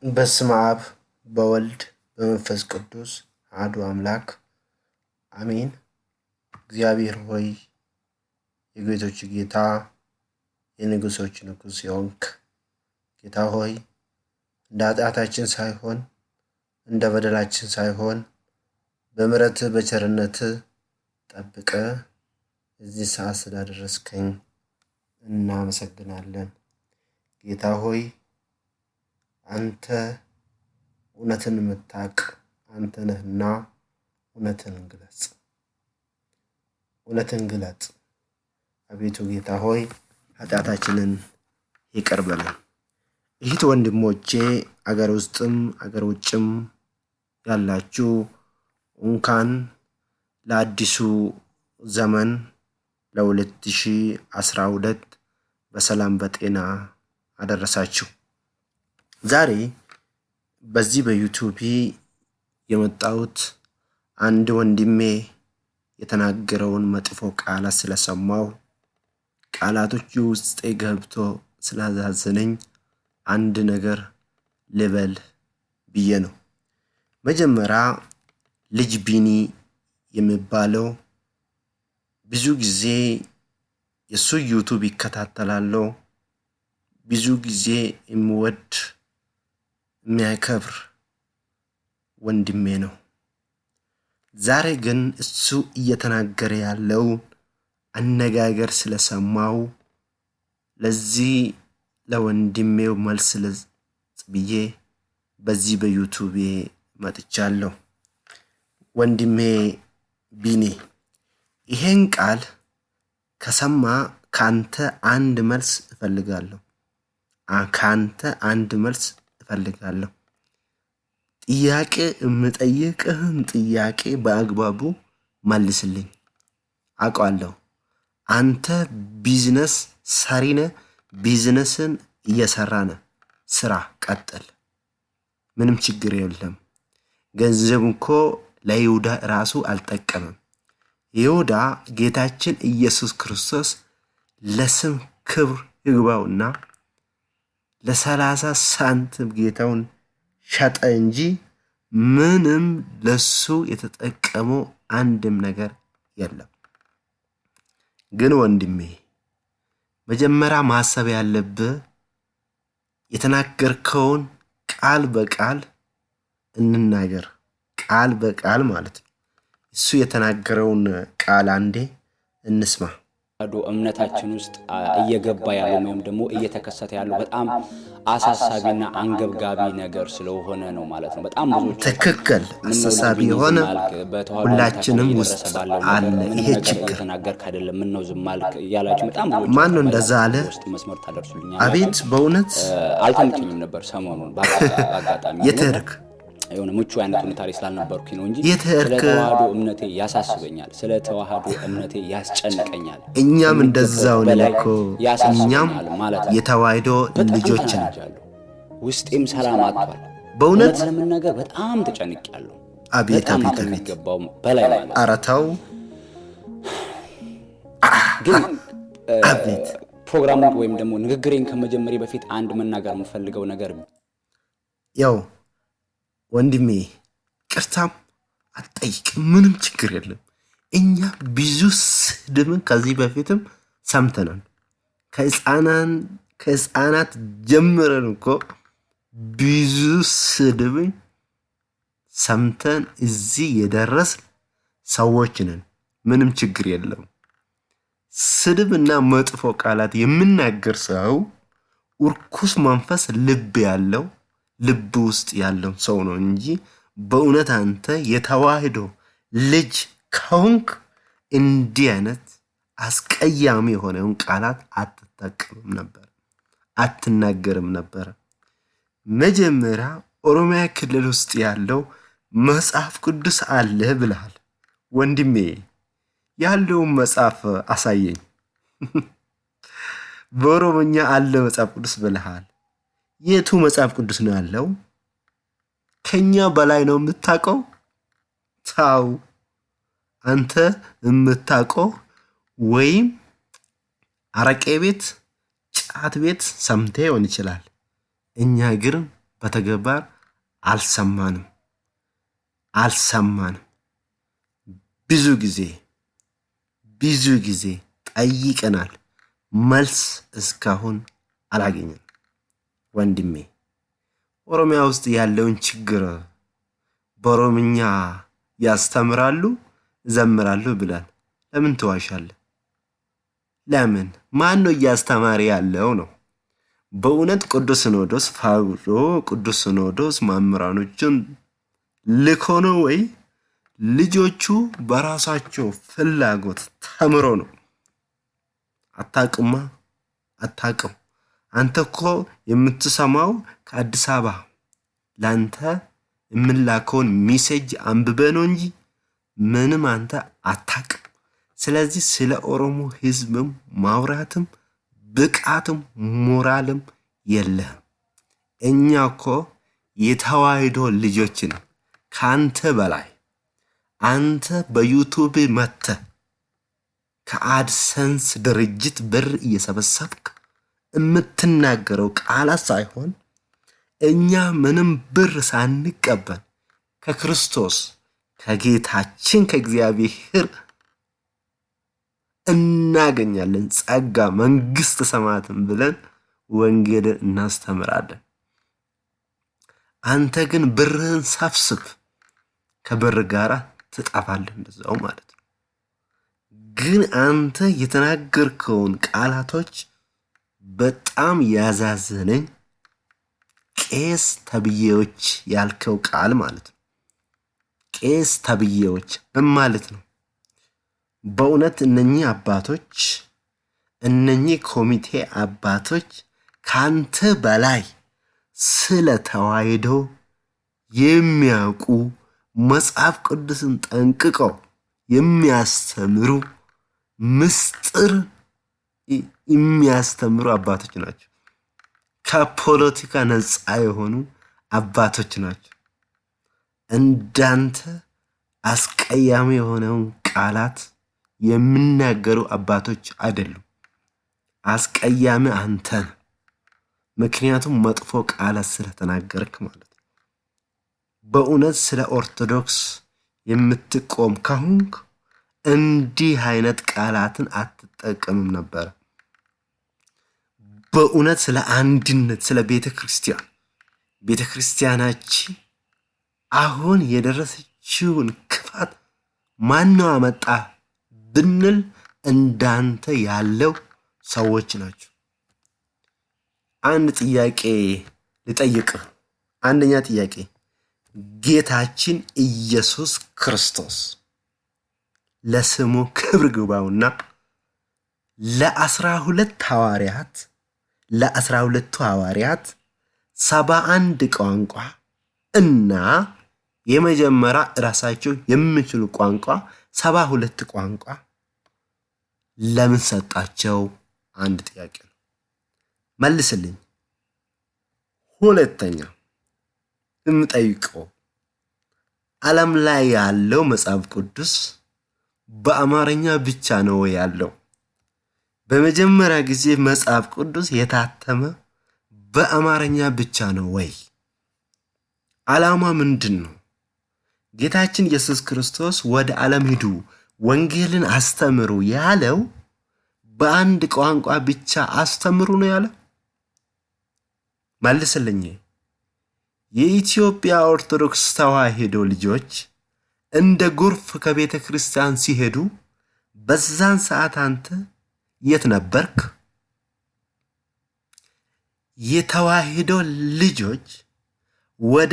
በስመ አብ በወልድ በመንፈስ ቅዱስ አሐዱ አምላክ አሜን። እግዚአብሔር ሆይ የጌቶች ጌታ የንጉሶች ንጉስ የሆንክ ጌታ ሆይ እንደ ኃጢአታችን ሳይሆን እንደ በደላችን ሳይሆን በምሕረትህ በቸርነትህ ጠብቀህ እዚህ ሰዓት ስላደረስከኝ እናመሰግናለን። ጌታ ሆይ አንተ እውነትን የምታውቅ አንተ ነህና እውነትን ግለጽ። አቤቱ ጌታ ሆይ ኃጢአታችንን ይቅር በለን። እህት ወንድሞቼ አገር ውስጥም አገር ውጭም ያላችሁ እንኳን ለአዲሱ ዘመን ለ2012 በሰላም በጤና አደረሳችሁ። ዛሬ በዚህ በዩቲዩብ የመጣሁት አንድ ወንድሜ የተናገረውን መጥፎ ቃላት ስለሰማሁ ቃላቶቹ ውስጤ ገብቶ ስላዛዘነኝ አንድ ነገር ልበል ብዬ ነው። መጀመሪያ ልጅ ቢኒ የሚባለው ብዙ ጊዜ የሱ ዩቲዩብ ይከታተላለሁ። ብዙ ጊዜ የሚወድ የሚያከብር ወንድሜ ነው። ዛሬ ግን እሱ እየተናገረ ያለው አነጋገር ስለሰማው ለዚህ ለወንድሜው መልስ ብዬ በዚህ በዩቲዩብ መጥቻለሁ። ወንድሜ ቢኒ ይሄን ቃል ከሰማ ካንተ አንድ መልስ እፈልጋለሁ። ጥያቄ የምጠይቅህን ጥያቄ በአግባቡ መልስልኝ። አውቃለሁ አንተ ቢዝነስ ሰሪ ነህ፣ ቢዝነስን እየሰራ ነህ። ስራ ቀጥል፣ ምንም ችግር የለም። ገንዘብ እኮ ለይሁዳ ራሱ አልጠቀመም። ይሁዳ ጌታችን ኢየሱስ ክርስቶስ ለስም ክብር ይግባውና ለ30 ሳንቲም ጌታውን ሸጠ እንጂ ምንም ለሱ የተጠቀመው አንድም ነገር የለም። ግን ወንድሜ መጀመሪያ ማሰብ ያለብህ የተናገርከውን ቃል በቃል እንናገር። ቃል በቃል ማለት ነው። እሱ የተናገረውን ቃል አንዴ እንስማ። እምነታችን ውስጥ እየገባ ያለው ወይም ደግሞ እየተከሰተ ያለው በጣም አሳሳቢና አንገብጋቢ ነገር ስለሆነ ነው ማለት ነው። በጣም ብዙ ትክክል አሳሳቢ የሆነ ሁላችንም ውስጥ አለ ይሄ ችግር። ተናገርክ አይደለም ምን ነው ዝም አልክ ያላችሁ በጣም ብዙ ማን ነው እንደዛ አለ? ውስጥ መስመር ታደርሱልኛል። አቤት በእውነት አልተመቸኝም ነበር ሰሞኑን በአጋጣሚ የተርክ የሆነ ምቹ አይነት ሁኔታ ላይ ስላልነበርኩኝ ነው እንጂ ስለተዋህዶ እምነቴ ያሳስበኛል፣ ስለተዋህዶ እምነቴ ያስጨንቀኛል። እኛም እንደዛው ነውኮ እኛም የተዋህዶ ልጆች ነን። ውስጤም ሰላም አጥቷል። በእውነት ለምን ነገር በጣም ተጨንቄያለሁ። አቤት ከሚገባው በላይ ማለት አረታው ግን አቤት ፕሮግራሙ ወይም ደግሞ ንግግሬን ከመጀመሪያ በፊት አንድ መናገር የምፈልገው ነገር ያው ወንድሜ ቅርታም አትጠይቅ፣ ምንም ችግር የለም። እኛ ብዙ ስድብን ከዚህ በፊትም ሰምተናል። ከህፃናት ጀምረን እኮ ብዙ ስድብን ሰምተን እዚህ የደረስን ሰዎች ነን። ምንም ችግር የለም። ስድብና መጥፎ ቃላት የምናገር ሰው እርኩስ መንፈስ ልብ ውስጥ ያለው ሰው ነው እንጂ በእውነት አንተ የተዋህዶ ልጅ ከሆንክ እንዲህ አይነት አስቀያሚ የሆነውን ቃላት አትጠቀምም ነበር፣ አትናገርም ነበር። መጀመሪያ ኦሮሚያ ክልል ውስጥ ያለው መጽሐፍ ቅዱስ አለ ብለሃል። ወንድሜ ያለውን መጽሐፍ አሳየኝ። በኦሮሞኛ አለ መጽሐፍ ቅዱስ ብለሃል። የቱ መጽሐፍ ቅዱስ ነው ያለው? ከኛ በላይ ነው የምታውቀው። ታው አንተ የምታውቀው ወይም አረቄ ቤት ጫት ቤት ሰምተህ ይሆን ይችላል። እኛ ግን በተግባር አልሰማንም። ብዙ ጊዜ ጠይቀናል፣ መልስ እስካሁን አላገኘንም። ወንድሜ ኦሮሚያ ውስጥ ያለውን ችግር በኦሮምኛ ያስተምራሉ፣ ዘምራሉ ብላል። ለምን ትዋሻለህ? ለምን? ማን ነው እያስተማረ ያለው ነው? በእውነት ቅዱስ ሲኖዶስ ፈቅዶ ቅዱስ ሲኖዶስ መምህራኖችን ልኮ ነው ወይ ልጆቹ በራሳቸው ፍላጎት ተምሮ ነው? አታውቅም። አንተ እኮ የምትሰማው ከአዲስ አበባ ላንተ የምላከውን ሜሴጅ አንብበ ነው እንጂ ምንም አንተ አታውቅም። ስለዚህ ስለ ኦሮሞ ህዝብም ማውራትም ብቃትም ሞራልም የለህም። እኛ እኮ የተዋህዶ ልጆች ነን። ካንተ በላይ አንተ በዩቲዩብ መጥተህ ከአድሰንስ ድርጅት ብር እየሰበሰብክ የምትናገረው ቃላት ሳይሆን እኛ ምንም ብር ሳንቀበል ከክርስቶስ ከጌታችን ከእግዚአብሔር እናገኛለን ጸጋ መንግስት ሰማያትን ብለን ወንጌልን እናስተምራለን። አንተ ግን ብርህን ሰብስብ፣ ከብር ጋር ትጠፋለህ እንደዛው ማለት ነው። ግን አንተ የተናገርከውን ቃላቶች በጣም ያዛዘነኝ ቄስ ተብዬዎች ያልከው ቃል ማለት ነው። ቄስ ተብዬዎች ምን ማለት ነው? በእውነት እነኚህ አባቶች እነኚህ ኮሚቴ አባቶች ካንተ በላይ ስለ ተዋህዶ የሚያውቁ መጽሐፍ ቅዱስን ጠንቅቀው የሚያስተምሩ ምስጢር የሚያስተምሩ አባቶች ናቸው። ከፖለቲካ ነፃ የሆኑ አባቶች ናቸው። እንዳንተ አስቀያሚ የሆነውን ቃላት የሚናገሩ አባቶች አይደሉም። አስቀያሚ አንተ ነህ። ምክንያቱም መጥፎ ቃላት ስለተናገርክ ማለት ነው። በእውነት ስለ ኦርቶዶክስ የምትቆም ከሆንክ እንዲህ አይነት ቃላትን አትጠቀምም ነበር። በእውነት ስለ አንድነት ስለ ቤተክርስቲያናችን አሁን የደረሰችውን ክፋት ማነው አመጣ ብንል እንዳንተ ያለው ሰዎች ናቸው። አንድ ጥያቄ ልጠይቅ። አንደኛ ጥያቄ ጌታችን ኢየሱስ ክርስቶስ ለስሙ ክብር ይግባውና ለ12 ሐዋርያት 71 ቋንቋ እና የመጀመሪያ ራሳቸው የሚችሉ ቋንቋ 72 ቋንቋ ለምን ሰጣቸው? አንድ ጥያቄ ነው። መልስልኝ። ሁለተኛ እምጠይቀው ዓለም ላይ ያለው መጽሐፍ ቅዱስ በአማርኛ ብቻ ነው ያለው? በመጀመሪያ ጊዜ መጽሐፍ ቅዱስ የታተመ በአማርኛ ብቻ ነው ወይ? ዓላማ ምንድን ነው? ጌታችን ኢየሱስ ክርስቶስ ወደ ዓለም ሂዱ ወንጌልን አስተምሩ ያለው በአንድ ቋንቋ ብቻ አስተምሩ ነው ያለው? መልስልኝ። የኢትዮጵያ ኦርቶዶክስ ተዋህዶ ልጆች እንደ ጎርፍ ከቤተ ክርስቲያን ሲሄዱ በዛን ሰዓት አንተ የት ነበርክ? የተዋህዶ ልጆች ወደ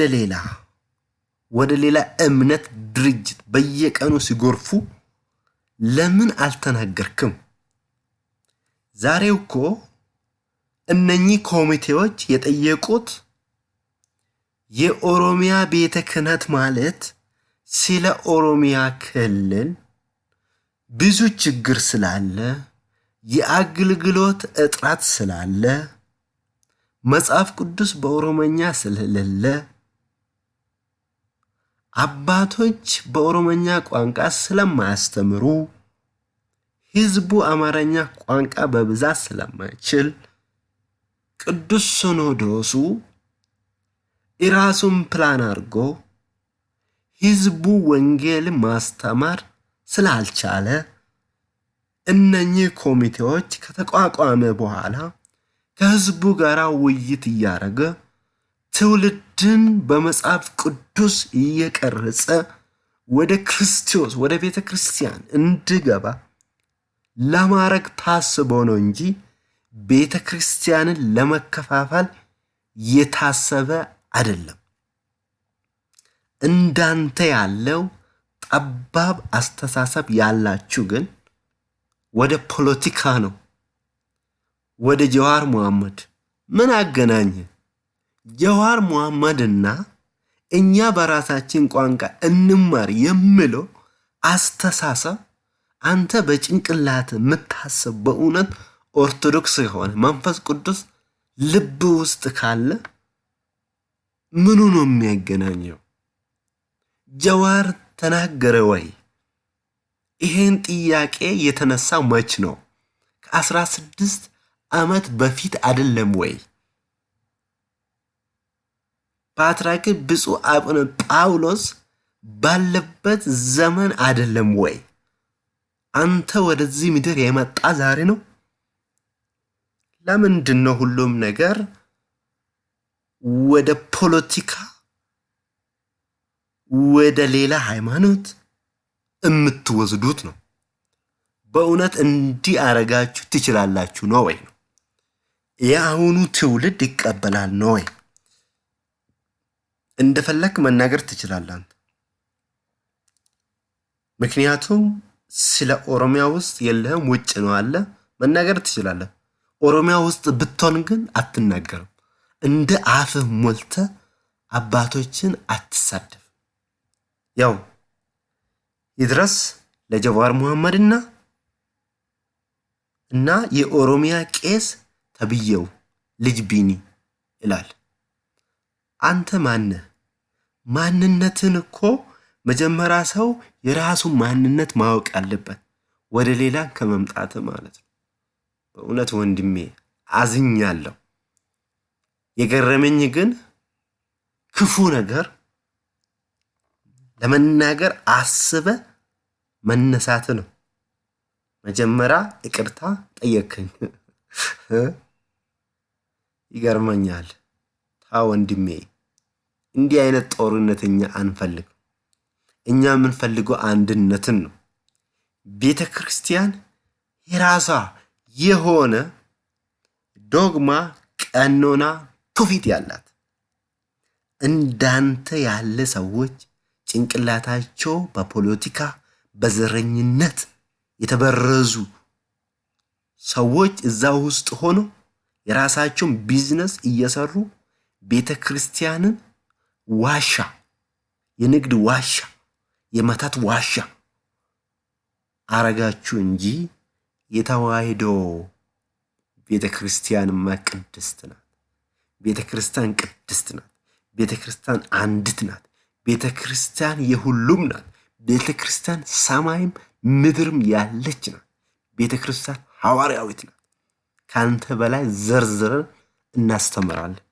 ሌላ እምነት ድርጅት በየቀኑ ሲጎርፉ ለምን አልተናገርክም? ዛሬው እኮ እነኚህ ኮሚቴዎች የጠየቁት የኦሮሚያ ቤተ ክህነት ማለት ስለ ኦሮሚያ ክልል ብዙ ችግር ስላለ የአገልግሎት እጥረት ስላለ መጽሐፍ ቅዱስ በኦሮሞኛ ስለሌለ አባቶች በኦሮሞኛ ቋንቋ ስለማያስተምሩ ህዝቡ አማርኛ ቋንቋ በብዛት ስለማይችል ቅዱስ ሲኖዶሱ ኢራሱም ፕላን አድርጎ ህዝቡ ወንጌል ማስተማር ስላልቻለ እነኚህ ኮሚቴዎች ከተቋቋመ በኋላ ከህዝቡ ጋር ውይይት እያደረገ ትውልድን በመጽሐፍ ቅዱስ እየቀረጸ ወደ ክርስቶስ ወደ ቤተ ክርስቲያን እንዲገባ ለማድረግ ታስቦ ነው እንጂ ቤተ ክርስቲያንን ለመከፋፈል የታሰበ አይደለም። እንዳንተ ያለው ጠባብ አስተሳሰብ ያላችሁ ግን ወደ ፖለቲካ ነው። ወደ ጀዋር መሐመድ ምን አገናኘ? ጀዋር መሐመድና እኛ በራሳችን ቋንቋ እንማር የሚለው አስተሳሰብ አንተ በጭንቅላት የምታስብ በእውነት ኦርቶዶክስ የሆነ መንፈስ ቅዱስ ልብ ውስጥ ካለ ምኑ ነው የሚያገናኘው? ጀዋር ተናገረ ወይ? ይሄን ጥያቄ የተነሳው መች ነው? ከ16 ዓመት በፊት አይደለም ወይ? ፓትርያርክ ብፁዕ አቡነ ጳውሎስ ባለበት ዘመን አይደለም ወይ? አንተ ወደዚህ ምድር የመጣ ዛሬ ነው? ለምንድን ነው ሁሉም ነገር ወደ ፖለቲካ ወደ ሌላ ሃይማኖት የምትወስዱት ነው? በእውነት እንዲህ አረጋችሁ ትችላላችሁ ነው ወይ? የአሁኑ ትውልድ ይቀበላል ነው ወይ? እንደፈለክ መናገር ትችላለህ። ምክንያቱም ስለ ኦሮሚያ ውስጥ የለህም፣ ውጭ ነው አለ መናገር ትችላለህ። ኦሮሚያ ውስጥ ብትሆን ግን አትናገርም። እንደ አፍህ ሞልተ አባቶችን አትሳደብ። ያው ይድረስ ለጀዋር መሐመድና የኦሮሚያ ቄስ ተብየው ልጅ ቢኒ ይላል። አንተ ማነህ? ማንነትን እኮ መጀመሪያ ሰው የራሱ ማንነት ማወቅ አለበት ወደ ሌላ ከመምጣት ማለት ነው። በእውነት ወንድሜ አዝኛለሁ። የገረመኝ ግን ክፉ ነገር ለመናገር አስበ መነሳት ነው። መጀመሪያ ይቅርታ ጠየከኝ። ይገርመኛል። ታ ወንድሜ እንዲህ አይነት ጦርነተኛ አንፈልግ። እኛ የምንፈልገው አንድነትን ነው። ቤተ ክርስቲያን የራሷ የሆነ ዶግማ፣ ቀኖና፣ ትውፊት ያላት እንዳንተ ያለ ሰዎች ጭንቅላታቸው በፖለቲካ በዘረኝነት የተበረዙ ሰዎች እዛ ውስጥ ሆኖ የራሳቸውን ቢዝነስ እየሰሩ ቤተ ክርስቲያንን ዋሻ፣ የንግድ ዋሻ፣ የመተት ዋሻ አረጋችሁ እንጂ የተዋሕዶ ቤተ ክርስቲያን ቅድስት ናት። ቤተ ክርስቲያን ቅድስት ናት። ቤተ ክርስቲያን አንዲት ናት። ቤተ ክርስቲያን የሁሉም ናት። ቤተ ክርስቲያን ሰማይም ምድርም ያለች ናት። ቤተ ክርስቲያን ሐዋርያዊት ናት። ካንተ በላይ ዘርዝረን እናስተምራለን።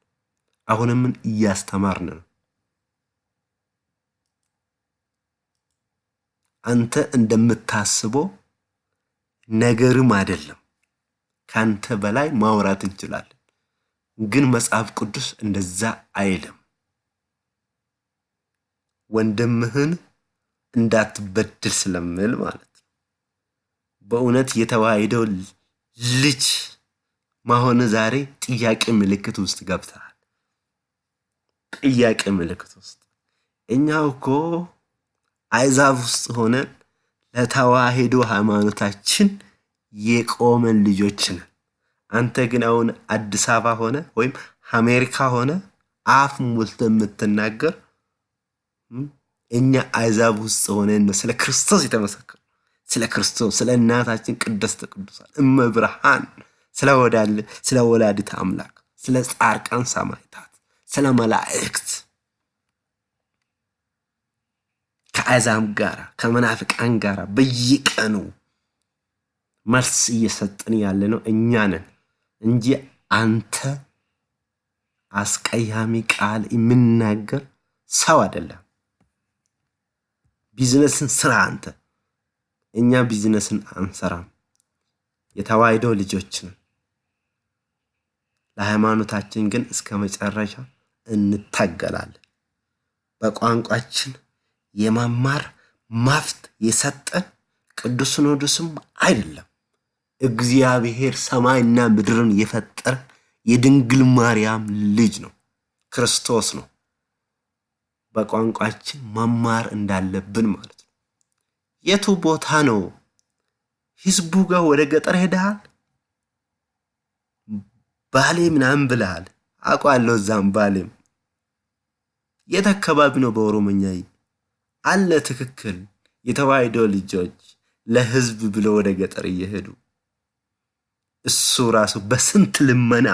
አሁንም እያስተማርን ነው። አንተ እንደምታስበው ነገርም አይደለም። ካንተ በላይ ማውራት እንችላለን፣ ግን መጽሐፍ ቅዱስ እንደዛ አይልም። ወንድምህን እንዳትበድል ስለምል ማለት ነው። በእውነት የተዋሕዶ ልጅ ማሆን ዛሬ ጥያቄ ምልክት ውስጥ ገብተሃል። ጥያቄ ምልክት ውስጥ እኛው እኮ አይዛብ ውስጥ ሆነን ለተዋሕዶ ሃይማኖታችን የቆመን ልጆች ነን። አንተ ግን አሁን አዲስ አበባ ሆነ ወይም አሜሪካ ሆነ አፍ ሞልተ የምትናገር እኛ አይዛብ ውስጥ ሆነን ነው ስለ ክርስቶስ የተመሰከረ፣ ስለ ክርስቶስ፣ ስለ እናታችን ቅድስት ቅዱሳን እመብርሃን፣ ስለ ወላዲተ አምላክ፣ ስለ ጻድቃን ሰማዕታት፣ ስለ መላእክት ከአሕዛብ ጋር ከመናፍቃን ጋር በየቀኑ መልስ እየሰጠን ያለ ነው እኛ ነን እንጂ አንተ አስቀያሚ ቃል የሚናገር ሰው አይደለም። ቢዝነስን ስራ አንተ። እኛ ቢዝነስን አንሰራም። የተዋሕዶ ልጆች ነን። ለሃይማኖታችን ግን እስከ መጨረሻ እንታገላለን። በቋንቋችን የመማር መብት የሰጠን ቅዱስ ሲኖዶስም አይደለም፣ እግዚአብሔር ሰማይና ምድርን የፈጠረ የድንግል ማርያም ልጅ ነው፣ ክርስቶስ ነው። በቋንቋችን መማር እንዳለብን ማለት ነው። የቱ ቦታ ነው ህዝቡ ጋር ወደ ገጠር ሄደሃል? ባሌ ምናምን ብለሃል። አውቃለሁ። እዛም ባሌም የት አካባቢ ነው? በኦሮሞኛ አለ። ትክክል። የተዋሕዶ ልጆች ለህዝብ ብሎ ወደ ገጠር እየሄዱ እሱ ራሱ በስንት ልመና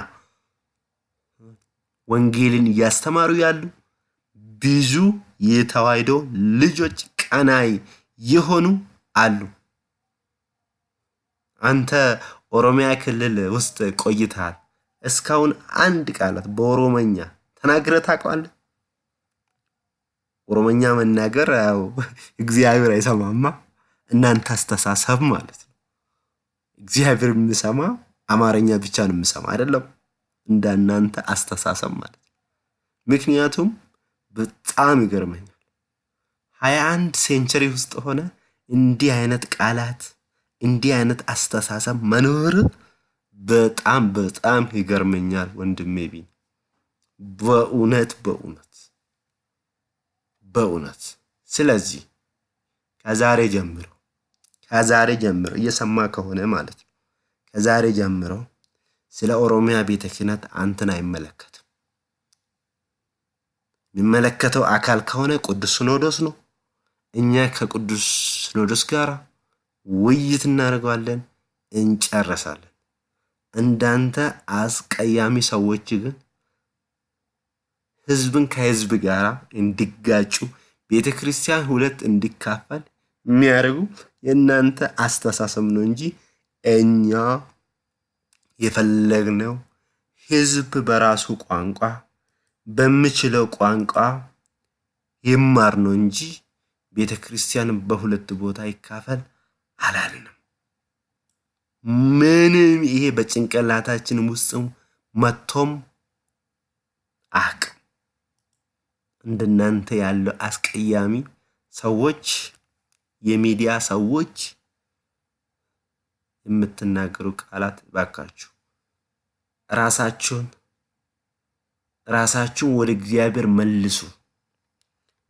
ወንጌልን እያስተማሩ ያሉ ብዙ የተዋሕዶ ልጆች ቀናይ የሆኑ አሉ። አንተ ኦሮሚያ ክልል ውስጥ ቆይተሃል። እስካሁን አንድ ቃላት በኦሮሞኛ ተናግረህ ታውቃለህ? ኦሮሞኛ መናገር ያው እግዚአብሔር አይሰማማ። እናንተ አስተሳሰብ ማለት ነው። እግዚአብሔር የሚሰማ አማርኛ ብቻ ነው የሚሰማ አይደለም፣ እንደናንተ አስተሳሰብ ማለት ነው። ምክንያቱም በጣም ይገርመኛል 21 ሴንቸሪ ውስጥ ሆነ እንዲህ አይነት ቃላት እንዲህ አይነት አስተሳሰብ መኖር በጣም በጣም ይገርመኛል ወንድሜ ቢን። በእውነት ስለዚህ ከዛሬ ጀምሮ እየሰማ ከሆነ ማለት ነው ከዛሬ ጀምሮ ስለ ኦሮሚያ ቤተ ክህነት አንተን አይመለከትም። የሚመለከተው አካል ከሆነ ቅዱስ ሲኖዶስ ነው። እኛ ከቅዱስ ሲኖዶስ ጋር ውይይት እናደርጋለን፣ እንጨርሳለን። እንዳንተ አስቀያሚ ሰዎች ግን ህዝብን ከህዝብ ጋር እንዲጋጩ ቤተክርስቲያን ሁለት እንዲካፈል የሚያደርጉ የእናንተ አስተሳሰብ ነው እንጂ እኛ የፈለግነው ህዝብ በራሱ ቋንቋ በሚችለው ቋንቋ ይማር ነው እንጂ ቤተክርስቲያን በሁለት ቦታ ይካፈል አላልንም። ምንም ይሄ በጭንቅላታችን ውስጥ መጥቶም አያውቅም። እንደናንተ ያለው አስቀያሚ ሰዎች፣ የሚዲያ ሰዎች የምትናገሩ ቃላት ባካችሁ ራሳችሁን ወደ እግዚአብሔር መልሱ።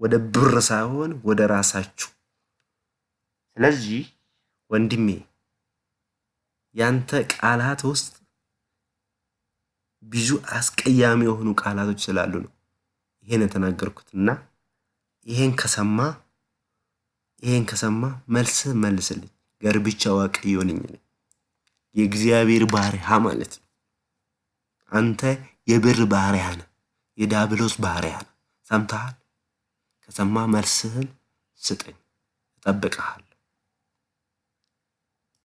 ወደ ብር ሳይሆን ወደ ራሳችሁ። ስለዚህ ወንድሜ ያንተ ቃላት ውስጥ ብዙ አስቀያሚ የሆኑ ቃላቶች ስላሉ ነው ይሄን የተናገርኩትና ይሄን ከሰማ መልስልኝ። ገርብቻ ዋቀዮ ነኝ የእግዚአብሔር ባሪያ ማለት ነው። አንተ የብር ባሪያ ነህ፣ የዳብሎስ ባሪያ ነህ። ሰምተሃል? ከሰማ መልስህን ስጠኝ፣ እጠብቅሃለሁ።